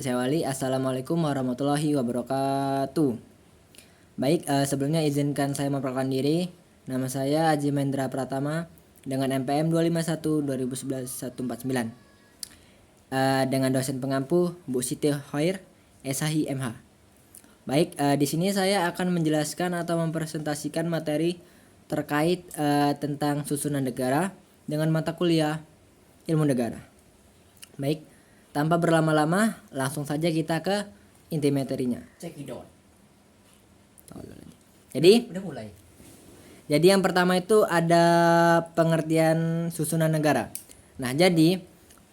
Saya Wali. Assalamualaikum warahmatullahi wabarakatuh. Baik, sebelumnya izinkan saya memperkenalkan diri. Nama saya Haji Mahendra Pratama dengan NPM 251 2011 149. Dengan dosen pengampu Bu Siti Khair SHI MH. Baik, di sini saya akan menjelaskan atau mempresentasikan materi terkait tentang susunan negara dengan mata kuliah Ilmu Negara. Baik, tanpa berlama-lama langsung saja kita ke inti materinya. Cekidot. Jadi, Udah mulai. Jadi yang pertama itu ada pengertian susunan negara. Nah, jadi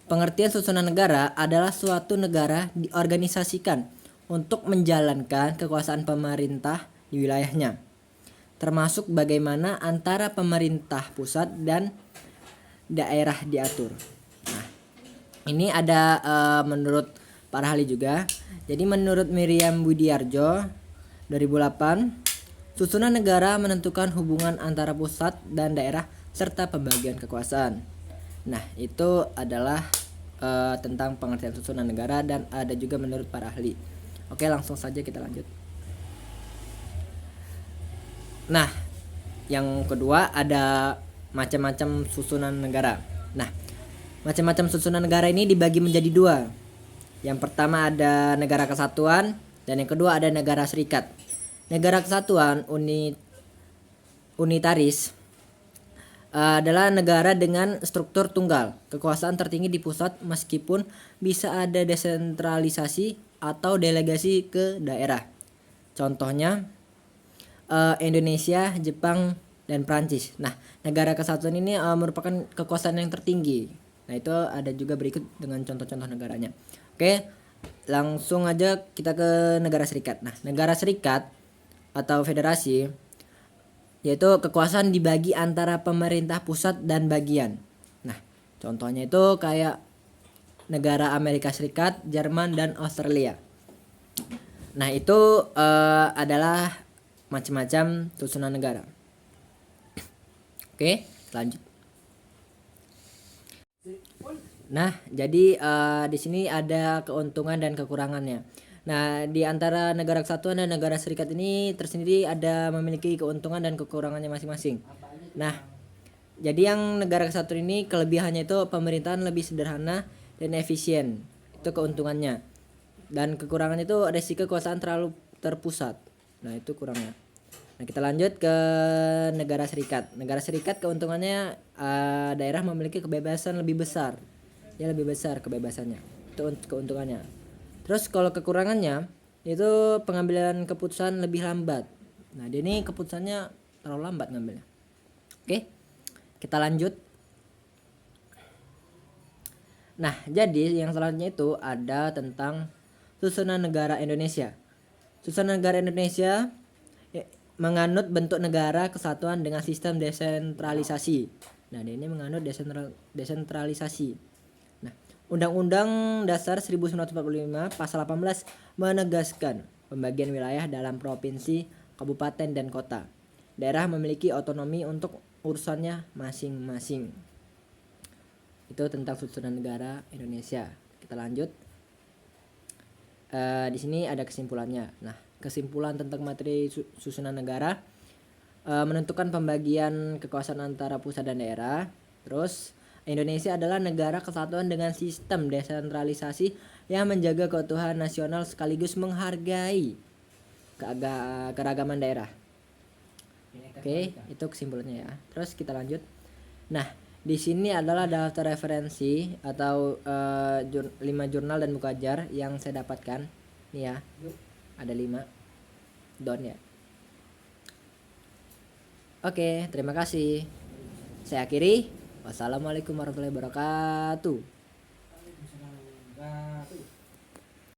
pengertian susunan negara adalah suatu negara diorganisasikan untuk menjalankan kekuasaan pemerintah di wilayahnya, termasuk bagaimana antara pemerintah pusat dan daerah diatur. Nah, ini ada menurut para ahli juga. Jadi menurut Miriam Widiarjo 2008, susunan negara menentukan hubungan antara pusat dan daerah serta pembagian kekuasaan. Nah, itu adalah tentang pengertian susunan negara dan ada juga menurut para ahli. Oke, langsung saja kita lanjut. Nah, yang kedua ada macam-macam susunan negara. Nah, macam-macam susunan negara ini dibagi menjadi dua. Yang pertama ada negara kesatuan dan yang kedua ada negara serikat. Negara kesatuan unitaris adalah negara dengan struktur tunggal, kekuasaan tertinggi di pusat meskipun bisa ada desentralisasi atau delegasi ke daerah. Contohnya Indonesia, Jepang, dan Prancis. Nah, negara kesatuan ini merupakan kekuasaan yang tertinggi. Nah, itu ada juga berikut dengan contoh-contoh negaranya. Oke, langsung aja kita ke negara serikat. Nah, negara serikat atau federasi yaitu kekuasaan dibagi antara pemerintah pusat dan bagian. Nah, contohnya itu kayak negara Amerika Serikat, Jerman, dan Australia. Nah, itu adalah macam-macam susunan negara. Oke, lanjut. Nah, jadi di sini ada keuntungan dan kekurangannya. Nah, di antara negara kesatuan dan negara serikat ini tersendiri ada memiliki keuntungan dan kekurangannya masing-masing. Nah, jadi yang negara kesatuan ini kelebihannya itu pemerintahan lebih sederhana dan efisien. Itu keuntungannya. Dan kekurangannya itu resiko kekuasaan terlalu terpusat. Nah, itu kurangnya. Nah, kita lanjut ke negara serikat. Negara serikat keuntungannya daerah memiliki kebebasan lebih besar. Ya, lebih besar kebebasannya. Itu keuntungannya. Terus kalau kekurangannya itu pengambilan keputusan lebih lambat. Nah, dia ini keputusannya terlalu lambat ngambilnya. Oke, kita lanjut. Nah, jadi yang selanjutnya itu ada tentang susunan negara Indonesia. Susunan negara Indonesia menganut bentuk negara kesatuan dengan sistem desentralisasi. Nah, dia ini menganut desentralisasi. Undang-Undang Dasar 1945 Pasal 18 menegaskan pembagian wilayah dalam provinsi, kabupaten, dan kota. Daerah memiliki otonomi untuk urusannya masing-masing. Itu tentang susunan negara Indonesia. Kita lanjut. Di sini ada kesimpulannya. Nah, kesimpulan tentang materi susunan negara menentukan pembagian kekuasaan antara pusat dan daerah. Terus Indonesia adalah negara kesatuan dengan sistem desentralisasi yang menjaga keutuhan nasional sekaligus menghargai keragaman daerah. Oke, itu kesimpulannya ya. Terus kita lanjut. Nah, di sini adalah daftar referensi atau 5 jurnal dan buku ajar yang saya dapatkan. Nih ya. Ada 5. Don ya. Oke, terima kasih. Saya akhiri. Wassalamualaikum warahmatullahi wabarakatuh.